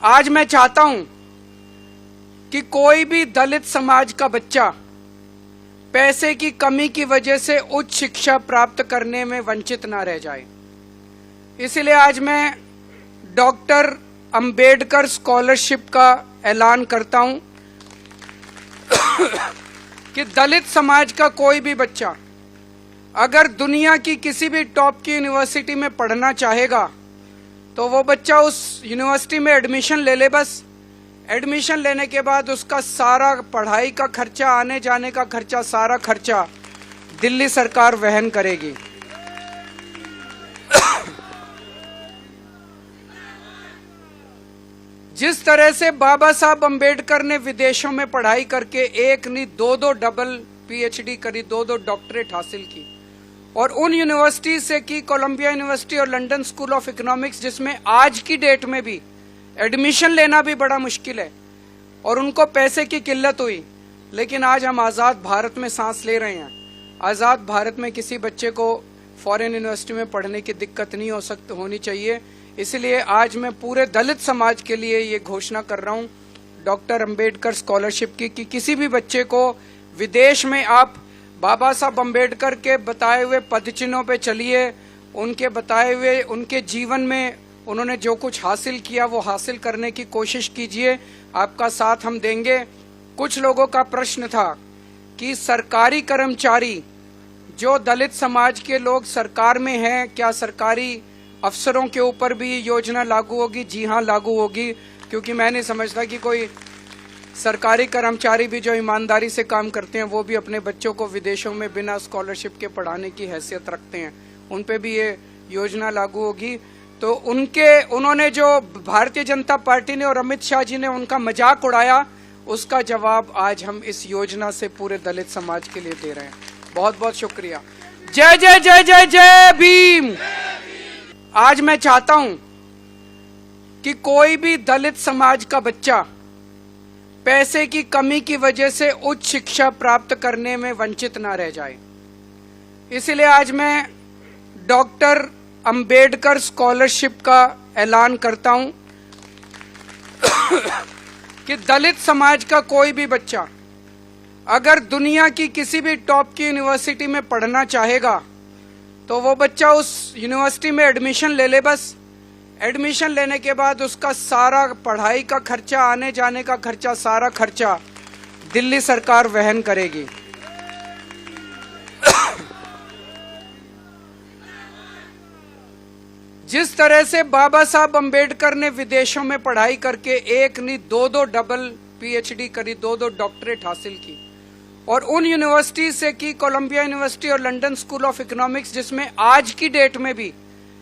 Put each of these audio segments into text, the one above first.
आज मैं चाहता हूं कि कोई भी दलित समाज का बच्चा पैसे की कमी की वजह से उच्च शिक्षा प्राप्त करने में वंचित ना रह जाए। इसलिए आज मैं डॉक्टर अंबेडकर स्कॉलरशिप का ऐलान करता हूं कि दलित समाज का कोई भी बच्चा अगर दुनिया की किसी भी टॉप की यूनिवर्सिटी में पढ़ना चाहेगा तो वो बच्चा उस यूनिवर्सिटी में एडमिशन ले ले। बस एडमिशन लेने के बाद उसका सारा पढ़ाई का खर्चा, आने जाने का खर्चा, सारा खर्चा दिल्ली सरकार वहन करेगी। जिस तरह से बाबा साहब अंबेडकर ने विदेशों में पढ़ाई करके एक नहीं दो डबल पीएचडी करी, दो डॉक्टरेट हासिल की और उन यूनिवर्सिटी से की, कोलंबिया यूनिवर्सिटी और लंदन स्कूल ऑफ इकोनॉमिक्स, जिसमें आज की डेट में भी एडमिशन लेना भी बड़ा मुश्किल है और उनको पैसे की किल्लत हुई। लेकिन आज हम आज़ाद भारत में सांस ले रहे हैं। आज़ाद भारत में किसी बच्चे को फॉरेन यूनिवर्सिटी में पढ़ने की दिक्कत नहीं होनी चाहिए। इसलिए आज मैं पूरे दलित समाज के लिए ये घोषणा कर रहा हूँ डॉक्टर अंबेडकर स्कॉलरशिप की कि किसी भी बच्चे को विदेश में आप बाबा साहब अंबेडकर के बताए हुए पदचिन्हों पे चलिए, उनके बताए हुए उनके जीवन में उन्होंने जो कुछ हासिल किया वो हासिल करने की कोशिश कीजिए। आपका साथ हम देंगे। कुछ लोगों का प्रश्न था कि सरकारी कर्मचारी जो दलित समाज के लोग सरकार में हैं, क्या सरकारी अफसरों के ऊपर भी ये योजना लागू होगी? जी हाँ, लागू होगी, क्योंकि मैं नहीं समझता कि कोई सरकारी कर्मचारी भी जो ईमानदारी से काम करते हैं वो भी अपने बच्चों को विदेशों में बिना स्कॉलरशिप के पढ़ाने की हैसियत रखते हैं, उन पे भी ये योजना लागू होगी। तो उन्होंने जो भारतीय जनता पार्टी ने और अमित शाह जी ने उनका मजाक उड़ाया, उसका जवाब आज हम इस योजना से पूरे दलित समाज के लिए दे रहे हैं। बहुत बहुत शुक्रिया। जय जय जय जय जय भीम। आज मैं चाहता हूं कि कोई भी दलित समाज का बच्चा पैसे की कमी की वजह से उच्च शिक्षा प्राप्त करने में वंचित ना रह जाए। इसलिए आज मैं डॉक्टर अंबेडकर स्कॉलरशिप का ऐलान करता हूं कि दलित समाज का कोई भी बच्चा अगर दुनिया की किसी भी टॉप की यूनिवर्सिटी में पढ़ना चाहेगा तो वो बच्चा उस यूनिवर्सिटी में एडमिशन ले ले। बस एडमिशन लेने के बाद उसका सारा पढ़ाई का खर्चा, आने जाने का खर्चा, सारा खर्चा दिल्ली सरकार वहन करेगी। जिस तरह से बाबा साहब अंबेडकर ने विदेशों में पढ़ाई करके एक नहीं दो डबल पीएचडी करी, दो डॉक्टरेट हासिल की और उन यूनिवर्सिटी से की, कोलंबिया यूनिवर्सिटी और लंदन स्कूल ऑफ इकोनॉमिक्स, जिसमें आज की डेट में भी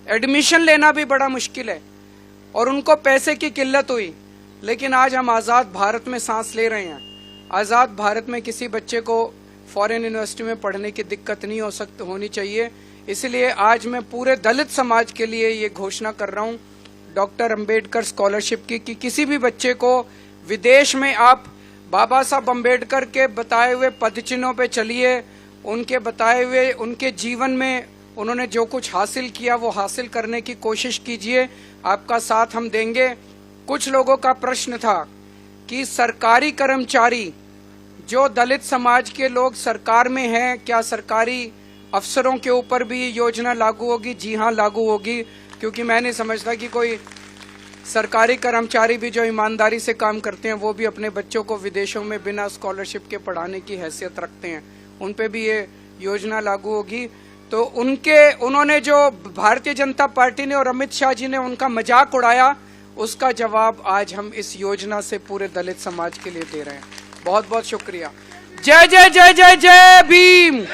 एडमिशन लेना भी बड़ा मुश्किल है और उनको पैसे की किल्लत हुई। लेकिन आज हम आज़ाद भारत में सांस ले रहे हैं। आज़ाद भारत में किसी बच्चे को फॉरेन यूनिवर्सिटी में पढ़ने की दिक्कत नहीं होनी चाहिए। इसलिए आज मैं पूरे दलित समाज के लिए ये घोषणा कर रहा हूँ डॉक्टर अंबेडकर स्कॉलरशिप की कि किसी भी बच्चे को विदेश में आप बाबा साहब अंबेडकर के बताए हुए पदचिन्हों पे चलिए, उनके बताए हुए उनके जीवन में उन्होंने जो कुछ हासिल किया वो हासिल करने की कोशिश कीजिए। आपका साथ हम देंगे। कुछ लोगों का प्रश्न था कि सरकारी कर्मचारी जो दलित समाज के लोग सरकार में हैं, क्या सरकारी अफसरों के ऊपर भी ये योजना लागू होगी? जी हाँ, लागू होगी, क्योंकि मैं नहीं समझता कि कोई सरकारी कर्मचारी भी जो ईमानदारी से काम करते हैं वो भी अपने बच्चों को विदेशों में बिना स्कॉलरशिप के पढ़ाने की हैसियत रखते हैं, उन पे भी ये योजना लागू होगी। तो उन्होंने जो भारतीय जनता पार्टी ने और अमित शाह जी ने उनका मजाक उड़ाया, उसका जवाब आज हम इस योजना से पूरे दलित समाज के लिए दे रहे हैं। बहुत बहुत शुक्रिया। जय जय जय जय जय भीम।